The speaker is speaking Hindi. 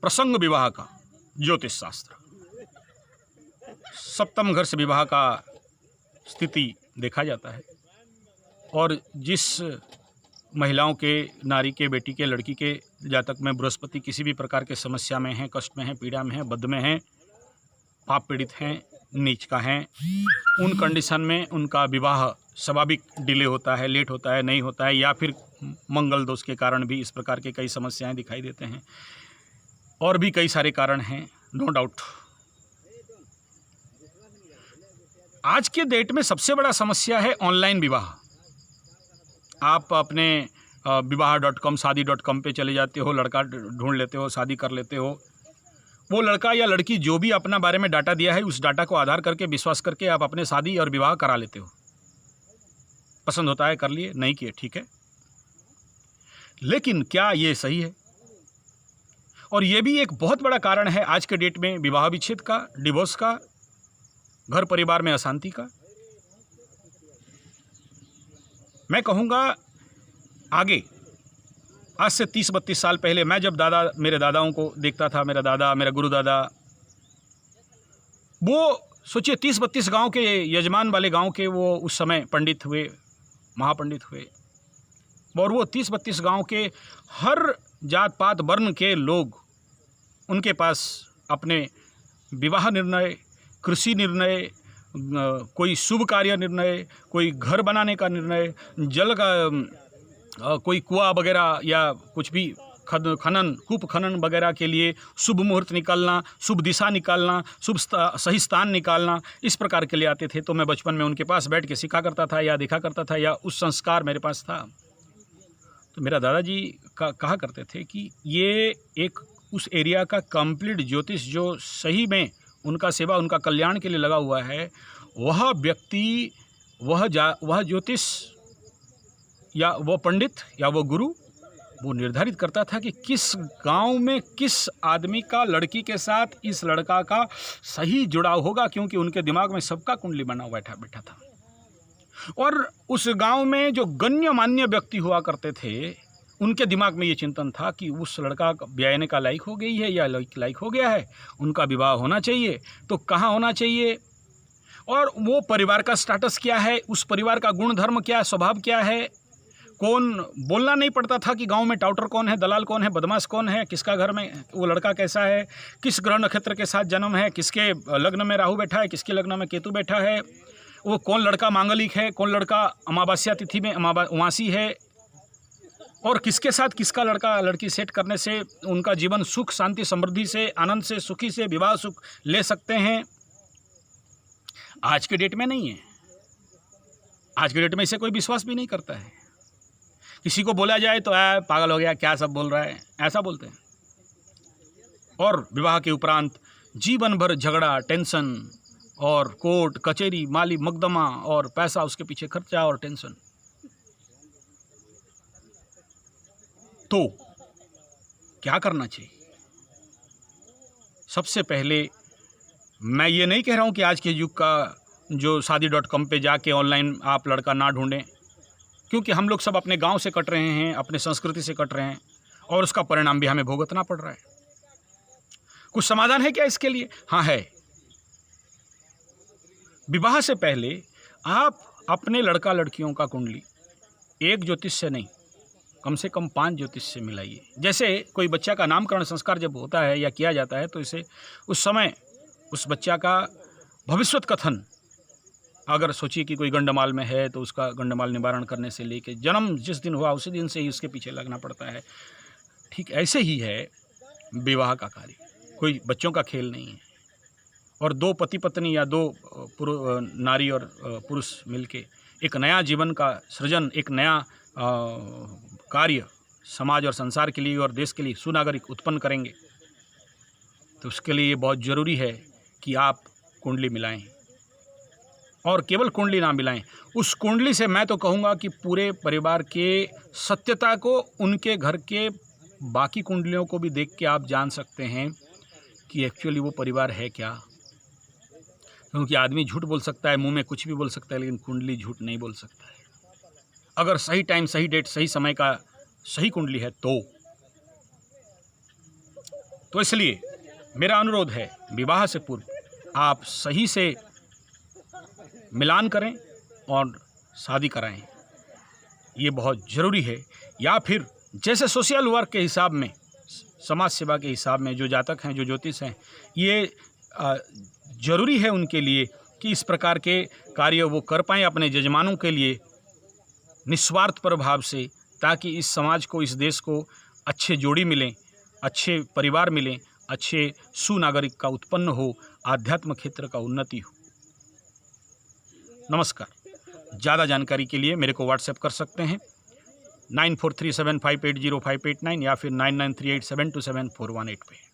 प्रसंग विवाह का ज्योतिष शास्त्र, सप्तम घर से विवाह का स्थिति देखा जाता है। और जिस महिलाओं के, नारी के, बेटी के, लड़की के जातक में बृहस्पति किसी भी प्रकार के समस्या में हैं, कष्ट में हैं, पीड़ा में हैं, बद में हैं, पाप पीड़ित हैं, नीच का हैं, उन कंडीशन में उनका विवाह स्वाभाविक डिले होता है, लेट होता है, नहीं होता है, या फिर मंगल दोष के कारण भी इस प्रकार के कई समस्याएं दिखाई देते हैं। और भी कई सारे कारण हैं, नो डाउट। आज के डेट में सबसे बड़ा समस्या है ऑनलाइन विवाह। आप अपने विवाह.com, शादी.com पे चले जाते हो, लड़का ढूंढ लेते हो, शादी कर लेते हो। वो लड़का या लड़की जो भी अपना बारे में डाटा दिया है, उस डाटा को आधार करके, विश्वास करके आप अपने शादी और विवाह करा लेते हो। पसंद होता है कर लिए, नहीं किए ठीक है। लेकिन क्या ये सही है? और ये भी एक बहुत बड़ा कारण है आज के डेट में विवाह विच्छेद का, डिवोर्स का, घर परिवार में अशांति का। मैं कहूँगा आगे, आज से 30-32 साल पहले मैं जब मेरे दादाओं को देखता था, मेरा दादा, मेरा गुरु दादा, वो सोचिए 30-32 गांव के यजमान वाले गांव के वो उस समय पंडित हुए, महापंडित हुए। और वो 30-32 गांव के हर जात पात वर्ण के लोग, उनके पास अपने विवाह निर्णय, कृषि निर्णय, कोई शुभ कार्य निर्णय, कोई घर बनाने का निर्णय, जल का कोई कुआं वगैरह या कुछ भी खनन, कूप खनन वगैरह के लिए शुभ मुहूर्त निकालना, शुभ दिशा निकालना, सही स्थान निकालना, इस प्रकार के लिए आते थे। तो मैं बचपन में उनके पास बैठ के सीखा करता था या देखा करता था, या उस संस्कार मेरे पास था। तो मेरा दादाजी कहा करते थे कि ये एक उस एरिया का कंप्लीट ज्योतिष जो सही में उनका सेवा, उनका कल्याण के लिए लगा हुआ है, वह व्यक्ति, वह ज्योतिष या वो पंडित या वो गुरु, वो निर्धारित करता था कि किस गांव में किस आदमी का लड़की के साथ इस लड़का का सही जुड़ाव होगा, क्योंकि उनके दिमाग में सबका कुंडली बना बैठा था। और उस गांव में जो गण्यमान्य व्यक्ति हुआ करते थे, उनके दिमाग में ये चिंतन था कि उस लड़का ब्याहने का लायक हो गई है या लायक हो गया है, उनका विवाह होना चाहिए, तो कहाँ होना चाहिए, और वो परिवार का स्टेटस क्या है, उस परिवार का गुण धर्म क्या है, स्वभाव क्या है। कौन, बोलना नहीं पड़ता था कि गांव में टाउटर कौन है, दलाल कौन है, बदमाश कौन है, किसका घर में वो लड़का कैसा है, किस ग्रह नक्षत्र के साथ जन्म है, किसके लग्न में राहु बैठा है, किसके लग्न में केतु बैठा है, वो कौन लड़का मांगलिक है, कौन लड़का अमावस्या तिथि में उमासी है, और किसके साथ किसका लड़का लड़की सेट करने से उनका जीवन सुख शांति समृद्धि से, आनंद से, सुखी से विवाह सुख ले सकते हैं। आज के डेट में नहीं है। आज के डेट में इसे कोई विश्वास भी नहीं करता है। किसी को बोला जाए तो पागल हो गया, क्या सब बोल रहा है, ऐसा बोलते हैं। और विवाह के उपरांत जीवन भर झगड़ा, टेंशन, और कोर्ट कचहरी, माली मुकदमा, और पैसा उसके पीछे खर्चा और टेंशन। तो क्या करना चाहिए? सबसे पहले मैं ये नहीं कह रहा हूं कि आज के युग का जो शादी.com पे जाके ऑनलाइन आप लड़का ना ढूंढें, क्योंकि हम लोग सब अपने गांव से कट रहे हैं, अपने संस्कृति से कट रहे हैं, और उसका परिणाम भी हमें भुगतना पड़ रहा है। कुछ समाधान है क्या इसके लिए? हाँ है। विवाह से पहले आप अपने लड़का लड़कियों का कुंडली एक ज्योतिष से नहीं, कम से कम 5 ज्योतिष से मिलाइए। जैसे कोई बच्चा का नामकरण संस्कार जब होता है या किया जाता है, तो इसे उस समय उस बच्चा का भविष्यत कथन, अगर सोचिए कि कोई गंडमाल में है तो उसका गंडमाल निवारण करने से लेके जन्म जिस दिन हुआ उसी दिन से ही उसके पीछे लगना पड़ता है। ठीक ऐसे ही है विवाह का कार्य, कोई बच्चों का खेल नहीं है। और 2 पति पत्नी या 2 नारी और पुरुष मिलके एक नया जीवन का सृजन, एक नया कार्य समाज और संसार के लिए और देश के लिए सुनागरिक उत्पन्न करेंगे, तो उसके लिए ये बहुत ज़रूरी है कि आप कुंडली मिलाएं। और केवल कुंडली ना मिलाएं, उस कुंडली से मैं तो कहूँगा कि पूरे परिवार के सत्यता को, उनके घर के बाकी कुंडलियों को भी देख के आप जान सकते हैं कि एक्चुअली वो परिवार है क्या। क्योंकि आदमी झूठ बोल सकता है, मुंह में कुछ भी बोल सकता है, लेकिन कुंडली झूठ नहीं बोल सकता है। अगर सही टाइम, सही डेट, सही समय का सही कुंडली है तो इसलिए मेरा अनुरोध है, विवाह से पूर्व आप सही से मिलान करें और शादी कराएं, ये बहुत ज़रूरी है। या फिर जैसे सोशल वर्क के हिसाब में, समाज सेवा के हिसाब में जो जातक हैं, जो ज्योतिष हैं, ये ज़रूरी है उनके लिए कि इस प्रकार के कार्य वो कर पाएँ अपने जजमानों के लिए निस्वार्थ प्रभाव से, ताकि इस समाज को, इस देश को अच्छे जोड़ी मिलें, अच्छे परिवार मिलें, अच्छे सुनागरिक का उत्पन्न हो, आध्यात्म क्षेत्र का उन्नति हो। नमस्कार। ज़्यादा जानकारी के लिए मेरे को व्हाट्सएप कर सकते हैं 9437580589 या फिर 9938727418 पे।